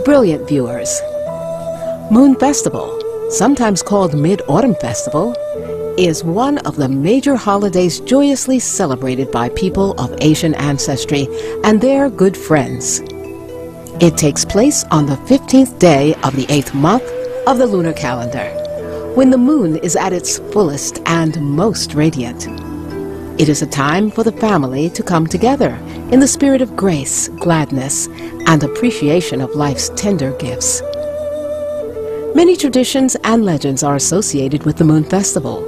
Brilliant viewers, Moon Festival, sometimes called Mid-Autumn Festival, is one of the major holidays joyously celebrated by people of Asian ancestry and their good friends. It takes place on the 15th day of the 8th month of the lunar calendar, when the moon is at its fullest and most radiant. It is a time for the family to come together in the spirit of grace, gladness, and appreciation of life's tender gifts. Many traditions and legends are associated with the Moon Festival.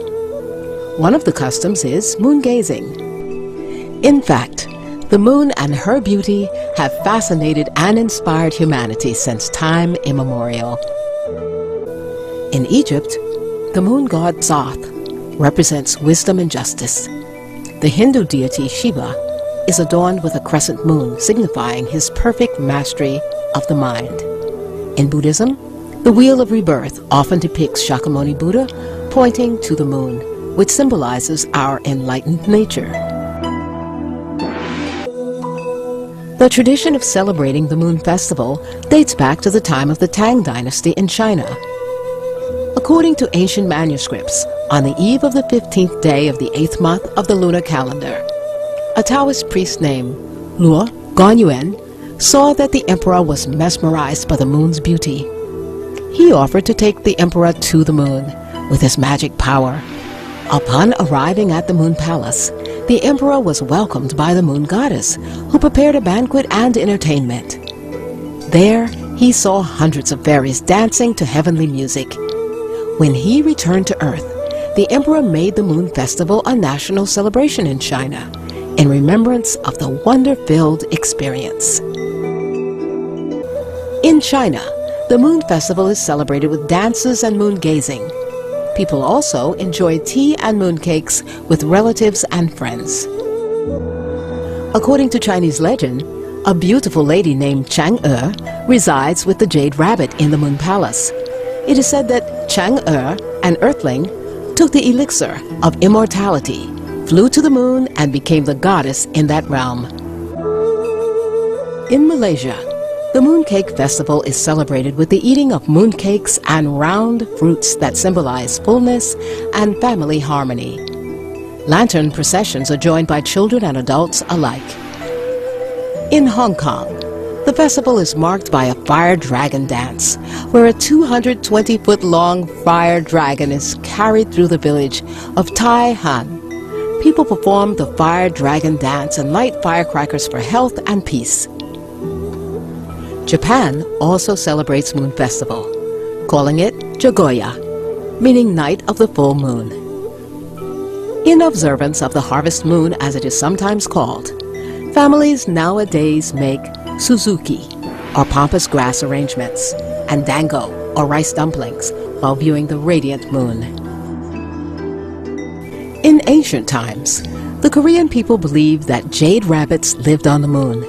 One of the customs is moon gazing. In fact, the moon and her beauty have fascinated and inspired humanity since time immemorial. In Egypt, the moon god Thoth represents wisdom and justice. The Hindu deity Shiva is adorned with a crescent moon, signifying his perfect mastery of the mind. In Buddhism, the Wheel of Rebirth often depicts Shakyamuni Buddha pointing to the moon, which symbolizes our enlightened nature. The tradition of celebrating the Moon Festival dates back to the time of the Tang Dynasty in China. According to ancient manuscripts, on the eve of the 15th day of the 8th month of the lunar calendar, a Taoist priest named Luo Gonyuan saw that the emperor was mesmerized by the moon's beauty. He offered to take the emperor to the moon with his magic power. Upon arriving at the moon palace, the emperor was welcomed by the moon goddess, who prepared a banquet and entertainment. There, he saw hundreds of fairies dancing to heavenly music. When he returned to Earth, the emperor made the Moon Festival a national celebration in China, in remembrance of the wonder-filled experience. In China, the Moon Festival is celebrated with dances and moon gazing. People also enjoy tea and mooncakes with relatives and friends. According to Chinese legend, a beautiful lady named Chang'e resides with the Jade Rabbit in the Moon Palace. It is said that Chang'e, an earthling, took the elixir of immortality, flew to the moon, and became the goddess in that realm. In Malaysia, the Mooncake Festival is celebrated with the eating of mooncakes and round fruits that symbolize fullness and family harmony. Lantern processions are joined by children and adults alike. In Hong Kong, the festival is marked by a fire dragon dance, where a 220-foot-long fire dragon is carried through the village of Tai Han. People perform the fire dragon dance and light firecrackers for health and peace. Japan also celebrates Moon Festival, calling it Jogoya, meaning Night of the Full Moon. In observance of the harvest moon, as it is sometimes called, families nowadays make Suzuki, or pompous grass arrangements, and dango, or rice dumplings, while viewing the radiant moon. In ancient times, the Korean people believed that jade rabbits lived on the moon.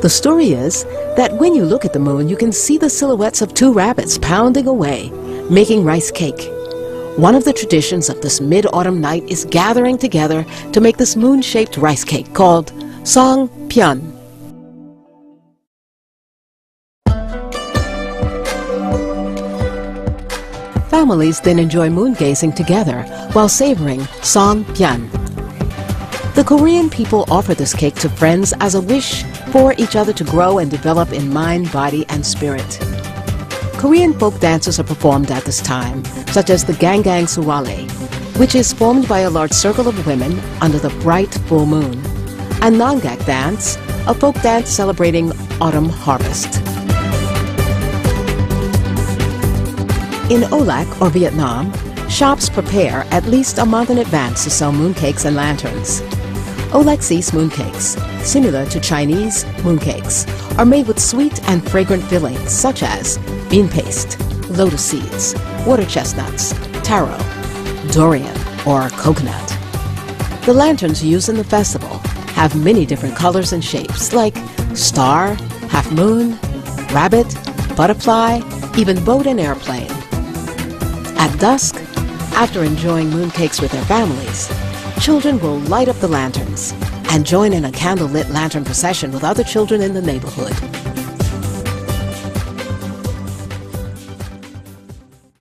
The story is that when you look at the moon, you can see the silhouettes of two rabbits pounding away, making rice cake. One of the traditions of this mid-autumn night is gathering together to make this moon-shaped rice cake called Song Pyeon. Families then enjoy moon gazing together while savoring Song Pyeon. The Korean people offer this cake to friends as a wish for each other to grow and develop in mind, body, and spirit. Korean folk dances are performed at this time, such as the Gangang Sewanee, which is formed by a large circle of women under the bright full moon, and Nongak dance, a folk dance celebrating autumn harvest. In Olac, or Vietnam, shops prepare at least a month in advance to sell mooncakes and lanterns. Olac-sis mooncakes, similar to Chinese mooncakes, are made with sweet and fragrant fillings such as bean paste, lotus seeds, water chestnuts, taro, durian, or coconut. The lanterns used in the festival have many different colors and shapes like star, half moon, rabbit, butterfly, even boat and airplane. At dusk, after enjoying mooncakes with their families, children will light up the lanterns and join in a candlelit lantern procession with other children in the neighborhood.